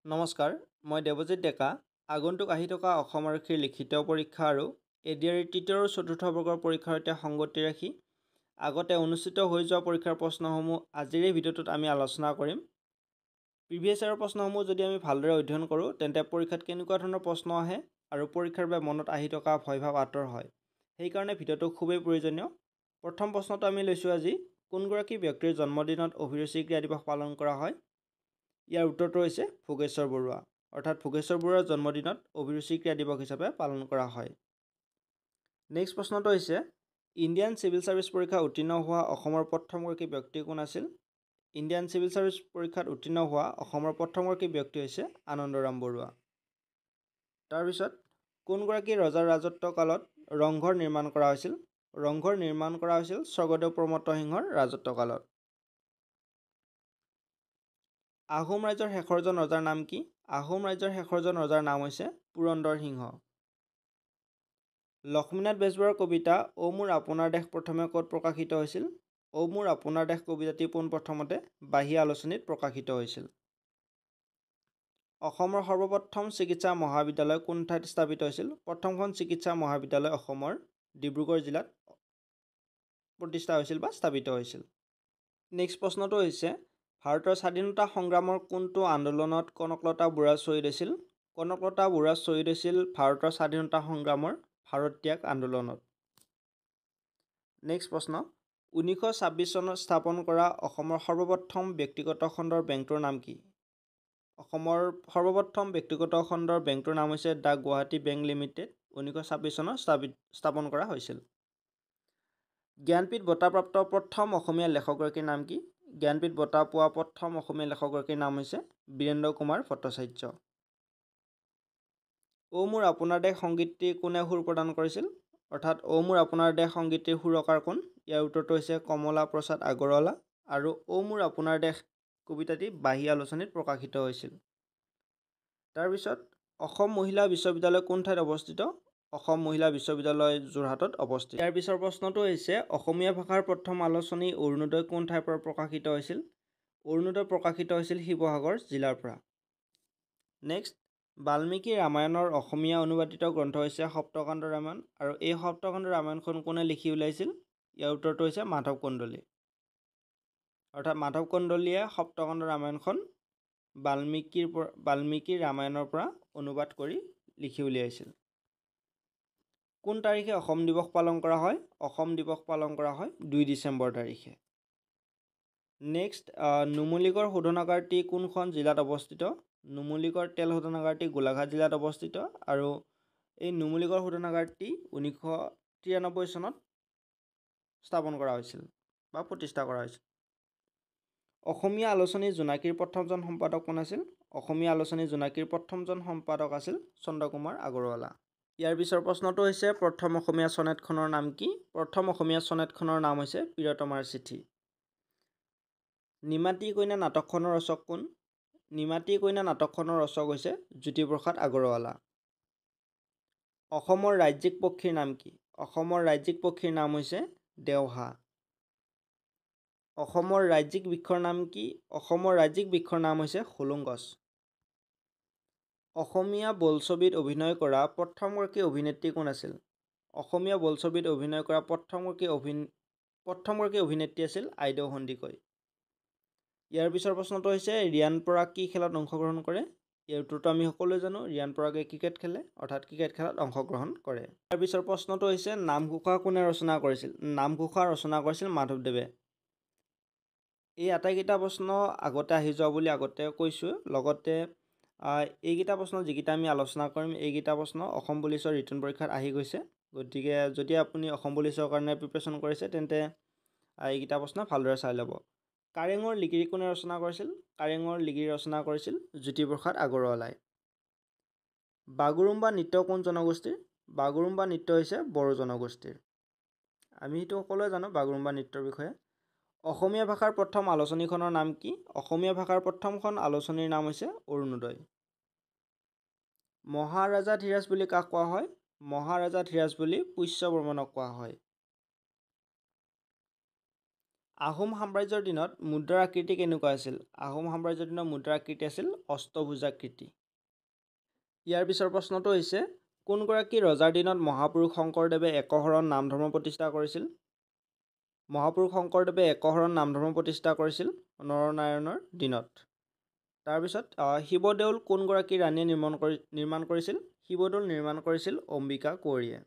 নমস্কাৰ, মই দেৱজিৎ ডেকা। আগন্তুক আহি থকা অসম আৰক্ষীৰ লিখিত পৰীক্ষা আৰু এডিআৰ তৃতীয় আৰু চতুৰ্থ বৰ্গৰ পৰীক্ষাৰ সৈতে সংগতি ৰাখি আগতে অনুষ্ঠিত হৈ যোৱা পৰীক্ষাৰ প্ৰশ্নসমূহ আজিৰ এই ভিডিঅ'টোত আমি আলোচনা কৰিম। প্ৰিভিয়াছ ইয়াৰৰ প্ৰশ্নসমূহ যদি আমি ভালদৰে অধ্যয়ন কৰোঁ তেন্তে পৰীক্ষাত কেনেকুৱা ধৰণৰ প্ৰশ্ন আহে আৰু পৰীক্ষাৰ বাবে মনত আহি থকা ভয়ভাৱ আঁতৰ হয়। সেইকাৰণে ভিডিঅ'টো খুবেই প্ৰয়োজনীয়। প্ৰথম প্ৰশ্নটো আমি লৈছোঁ আজি, কোনগৰাকী ব্যক্তিৰ জন্মদিনত অভিৰুচি ক্ৰীড়া দিৱস পালন কৰা হয়? ইয়াৰ উত্তৰটো হৈছে ভোগেশ্বৰ বৰুৱা। অৰ্থাৎ ভোগেশ্বৰ বৰুৱাৰ জন্মদিনত অভিৰুচি ক্ৰীড়া দিৱস হিচাপে পালন কৰা হয়। নেক্সট প্ৰশ্নটো হৈছে, ইণ্ডিয়ান চিভিল ছাৰ্ভিচ পৰীক্ষা উত্তীৰ্ণ হোৱা অসমৰ প্ৰথমগৰাকী ব্যক্তি কোন আছিল? ইণ্ডিয়ান চিভিল ছাৰ্ভিচ পৰীক্ষাত উত্তীৰ্ণ হোৱা অসমৰ প্ৰথমগৰাকী ব্যক্তি হৈছে আনন্দৰাম বৰুৱা। তাৰপিছত, কোনগৰাকী ৰজাৰ ৰাজত্ব কালত ৰংঘৰ নিৰ্মাণ কৰা হৈছিল? ৰংঘৰ নিৰ্মাণ কৰা হৈছিল স্বৰ্গদেউ প্ৰমত্ত সিংহৰ ৰাজত্ব কালত। আহোম ৰাজ্যৰ শেষৰজন ৰজাৰ নাম কি? আহোম ৰাজ্যৰ শেষৰজন ৰজাৰ নাম হৈছে পুৰন্দৰ সিংহ। লক্ষ্মীনাথ বেজবৰুৱাৰ কবিতা অ' মোৰ আপোনাৰ দেশ প্ৰথমে ক'ত প্ৰকাশিত হৈছিল? অ' মোৰ আপোনাৰ দেশ কবিতাটি পোনপ্ৰথমতে বাঁহী আলোচনীত প্ৰকাশিত হৈছিল। অসমৰ সৰ্বপ্ৰথম চিকিৎসা মহাবিদ্যালয় কোন ঠাইত স্থাপিত হৈছিল? প্ৰথমখন চিকিৎসা মহাবিদ্যালয় অসমৰ ডিব্ৰুগড় জিলাত প্ৰতিষ্ঠা হৈছিল বা স্থাপিত হৈছিল। নেক্সট প্ৰশ্নটো হৈছে, ভাৰতৰ স্বাধীনতা সংগ্ৰামৰ কোনটো আন্দোলনত কনকলতা বৰুৱা শ্বহীদ হৈছিল? কনকলতা বৰুৱা শ্বহীদ হৈছিল ভাৰতৰ স্বাধীনতা সংগ্ৰামৰ ভাৰত ত্যাগ আন্দোলনত। নেক্সট প্ৰশ্ন, 1926 চনত স্থাপন কৰা অসমৰ সৰ্বপ্ৰথম ব্যক্তিগত খণ্ডৰ বেংকটোৰ নাম কি? অসমৰ সৰ্বপ্ৰথম ব্যক্তিগত খণ্ডৰ বেংকটোৰ নাম হৈছে দ্য গুৱাহাটী বেংক লিমিটেড। 1926 চনত স্থাপন কৰা হৈছিল। জ্ঞানপীঠ বঁটাপ্ৰাপ্ত প্ৰথম অসমীয়া লেখকগৰাকীৰ নাম কি? জ্ঞানপীঠ বঁটা পোৱা প্ৰথম অসমীয়া লেখকগৰাকীৰ নাম হৈছে বীৰেন্দ্ৰ কুমাৰ ভট্টাচাৰ্য। অ' মোৰ আপোনাৰ দেশ সংগীতটি কোনে সুৰ প্ৰদান কৰিছিল? অৰ্থাৎ অ' মোৰ আপোনাৰ দেশ সংগীতটিৰ সুৰকাৰ কোন? ইয়াৰ উত্তৰটো হৈছে কমলা প্ৰসাদ আগৰৱালা আৰু অ' মোৰ আপোনাৰ দেশ কবিতাটি বাঁহী আলোচনীত প্ৰকাশিত হৈছিল। তাৰপিছত, অসম মহিলা বিশ্ববিদ্যালয় কোন ঠাইত অৱস্থিত? অসম মহিলা বিশ্ববিদ্যালয় যোৰহাটত অৱস্থিত। ইয়াৰ পিছৰ প্ৰশ্নটো হৈছে, অসমীয়া ভাষাৰ প্ৰথম আলোচনী অৰুণোদয় কোন ঠাইৰ পৰা প্ৰকাশিত হৈছিল? অৰুণোদয় প্ৰকাশিত হৈছিল শিৱসাগৰ জিলাৰ পৰা। নেক্সট, বাল্মীকি ৰামায়ণৰ অসমীয়া অনুবাদিত গ্ৰন্থ হৈছে সপ্তকাণ্ড ৰামায়ণ আৰু এই সপ্তকাণ্ড ৰামায়ণখন কোনে লিখি উলিয়াইছিল? ইয়াৰ উত্তৰটো হৈছে মাধৱ কন্দলী। অৰ্থাৎ মাধৱ কন্দলীয়ে সপ্তকাণ্ড ৰামায়ণখন বাল্মীকিৰ ৰামায়ণৰ পৰা অনুবাদ কৰি লিখি উলিয়াইছিল। কোন তাৰিখে অসম দিৱস পালন কৰা হয়? অসম দিৱস পালন কৰা হয় 2 ডিচেম্বৰ তাৰিখে। নেক্সট, নুমলীগড় শোধনাগাৰটি কোনখন জিলাত অৱস্থিত? নুমলীগড় তেল শোধনাগাৰটি গোলাঘাট জিলাত অৱস্থিত আৰু এই নুমলীগড় শোধনাগাৰটি 1993 চনত স্থাপন কৰা হৈছিল বা প্ৰতিষ্ঠা কৰা হৈছিল। অসমীয়া আলোচনী জোনাকীৰ প্ৰথমজন সম্পাদক কোন আছিল? অসমীয়া আলোচনী জোনাকীৰ প্ৰথমজন সম্পাদক আছিল চন্দ্ৰকুমাৰ আগৰৱালা। ইয়াৰ পিছৰ প্ৰশ্নটো হৈছে, প্ৰথম অসমীয়া চনেটখনৰ নাম কি? প্ৰথম অসমীয়া চনেটখনৰ নাম হৈছে প্ৰিয়তমাৰ চিঠি। নিমাতী কইনা নাটকখনৰ ৰচক কোন? নিমাতী কইনা নাটকখনৰ ৰচক হৈছে জ্যোতিপ্ৰসাদ আগৰৱালা। অসমৰ ৰাজ্যিক পক্ষীৰ নাম কি? অসমৰ ৰাজ্যিক পক্ষীৰ নাম হৈছে দেওহা। অসমৰ ৰাজ্যিক বৃক্ষৰ নাম কি? অসমৰ ৰাজ্যিক বৃক্ষৰ নাম হৈছে হোলোং গছ। অসমীয়া বোলছবিত অভিনয় কৰা প্ৰথমগৰাকী অভিনেত্ৰী কোন আছিল? অসমীয়া বোলছবিত অভিনয় কৰা প্ৰথমগৰাকী অভিনেত্ৰী আছিল আইদেউ সন্দিকৈ। ইয়াৰ পিছৰ প্ৰশ্নটো হৈছে, ৰিয়ান পৰাগ কি খেলত অংশগ্ৰহণ কৰে? ইয়াৰ উত্তৰটো আমি সকলোৱে জানো, ৰিয়ান পৰাগে ক্ৰিকেট খেলে, অৰ্থাৎ ক্ৰিকেট খেলত অংশগ্ৰহণ কৰে। ইয়াৰ পিছৰ প্ৰশ্নটো হৈছে, নামঘোষা কোনে ৰচনা কৰিছিল? নামঘোষা ৰচনা কৰিছিল মাধৱদেৱে। এই আটাইকেইটা প্ৰশ্ন আগতে আহি যোৱা বুলি আগতে কৈছোঁ। লগতে এইকেইটা প্ৰশ্ন যিকেইটা আমি আলোচনা কৰিম এইকেইটা প্ৰশ্ন অসম পুলিচৰ ৰিটেন পৰীক্ষাত আহি গৈছে। গতিকে যদি আপুনি অসম পুলিচৰ কাৰণে প্ৰিপেৰেশ্যন কৰিছে তেন্তে এইকেইটা প্ৰশ্ন ভালদৰে চাই ল'ব। কাৰেঙৰ লিগিৰি কোনে ৰচনা কৰিছিল? কাৰেঙৰ লিগিৰি ৰচনা কৰিছিল জ্যোতিপ্ৰসাদ আগৰৱালাই। বাগুৰুম্বা নৃত্য কোন জনগোষ্ঠীৰ? বাগুৰুম্বা নৃত্য হৈছে বড়ো জনগোষ্ঠীৰ। আমি সেইটো সকলোৱে জানো বাগুৰুম্বা নৃত্যৰ বিষয়ে। অসমীয়া ভাষাৰ প্ৰথম আলোচনীখনৰ নাম কি? অসমীয়া ভাষাৰ প্ৰথমখন আলোচনীৰ নাম হৈছে অৰুণোদয়। মহাৰাজা ধীৰাজ বুলি কাক কোৱা হয়? মহাৰাজা ধীৰাজ বুলি পুষ্য বৰ্মনক কোৱা হয়। আহোম সাম্ৰাজ্যৰ দিনত মুদ্ৰাৰ আকৃতি কেনেকুৱা আছিল? আহোম সাম্ৰাজ্যৰ দিনত মুদ্ৰাৰ আকৃতি আছিল অষ্টভুজাকৃতি। ইয়াৰ পিছৰ প্ৰশ্নটো হৈছে কোনগৰাকী ৰজাৰ দিনত মহাপুৰুষ শংকৰদেৱে একশৰণ নাম ধৰ্ম প্ৰতিষ্ঠা কৰিছিল? মহাপুৰুষ শংকৰদেৱে একশৰণ নাম ধৰ্ম প্ৰতিষ্ঠা কৰিছিল নৰনাৰায়ণৰ দিনত। তাৰপিছত শিৱদৌল কোনগৰাকী ৰাণীয়ে নিৰ্মাণ কৰিছিল? শিৱদৌল নিৰ্মাণ কৰিছিল অম্বিকা কোঁৱৰীয়ে।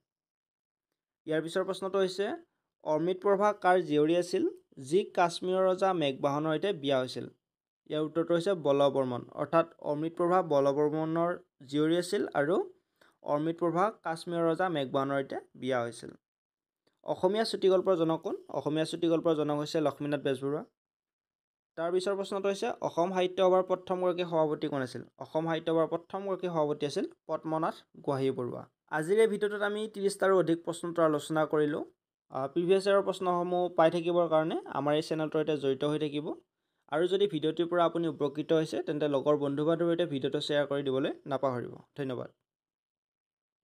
ইয়াৰ পিছৰ প্ৰশ্নটো হৈছে অমৃতপ্ৰভা কাৰ জীয়ৰী আছিল যি কাশ্মীৰৰ ৰজা মেঘবাহনৰ সৈতে বিয়া হৈছিল? ইয়াৰ উত্তৰটো হৈছে বলবৰ্মন, অৰ্থাৎ অমৃতপ্ৰভা বলবৰ্মনৰ জীয়ৰী আছিল আৰু অমৃতপ্ৰভা কাশ্মীৰৰ ৰজা মেঘবাহনৰ সৈতে বিয়া হৈছিল। অসমীয়া চুটিগল্পৰ জনক কোন? অসমীয়া চুটিগল্পৰ জনক হৈছে লক্ষ্মীনাথ বেজবৰুৱা। তাৰ পিছৰ প্ৰশ্নটো হৈছে অসম সাহিত্য সভাৰ প্ৰথমগৰাকী সভাপতি কোন আছিল? অসম সাহিত্য সভাৰ প্ৰথমগৰাকী সভাপতি আছিল পদ্মনাথ গোহাঞিবৰুৱা। আজিৰ এই ভিডিঅ'টোত আমি 30টাৰো অধিক প্ৰশ্নোত্তৰ আলোচনা কৰিলোঁ। প্ৰিভিয়াছ ইয়াৰৰ প্ৰশ্নসমূহ পাই থাকিবৰ কাৰণে আমাৰ এই চেনেলটোৰ সৈতে জড়িত হৈ থাকিব। আৰু যদি ভিডিঅ'টোৰ পৰা আপুনি উপকৃত হৈছে তেন্তে লগৰ বন্ধু বান্ধৱীৰ সৈতে ভিডিঅ'টো শ্বেয়াৰ কৰি দিবলৈ নাপাহৰিব। ধন্যবাদ।